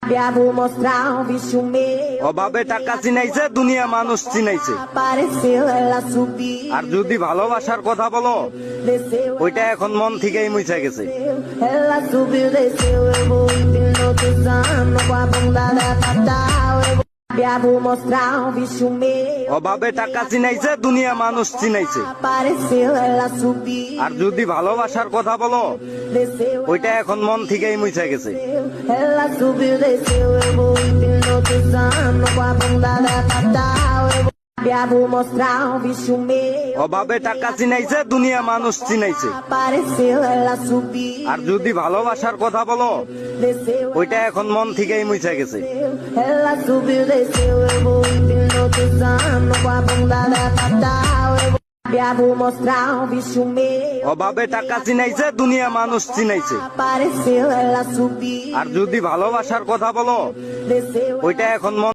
Vou mostrar um bicho meu. অভাবে টাকা চিনাইছে, দুনিয়া মানুষ চিনাইছে। Apareceu, ela subiu. আর যদি ভালোবাসার কথা বলো, Desceu, ওইটা এখন মন থেকেই মুছে গেছে। ela subiu, desceu. Eu vou hipnotizando com a bunda da Tatal. Vou mostrar um bicho meu. অভাবে টাকা চিনাইছে, দুনিয়া মানুষ চিনাইছে। Apareceu, ela subiu. আর যদি ভালোবাসার কথা বলো, Desceu, ওইটা এখন মন থেকেই মুছে গেছে। ela subiu, desceu. Eu vou hipnotizando com a bunda da Tatal. Vou mostrar um bicho meu. অভাবে টাকা চিনাইছে, দুনিয়া মানুষ চিনাইছে। Apareceu, ela subiu. আর যদি ভালোবাসার কথা বলো, Desceu, ওইটা এখন মন থেকেই মুছে গেছে। ela subiu, desceu. Eu vou hipnotizando com a bunda da Tatal. Vou mostrar um bicho meu. অভাবে টাকা চিনাইছে, দুনিয়া মানুষ চিনাইছে। Apareceu, ela subiu. আর যদি ভালোবাসার কথা বলো, Desceu, ওইটা এখন মন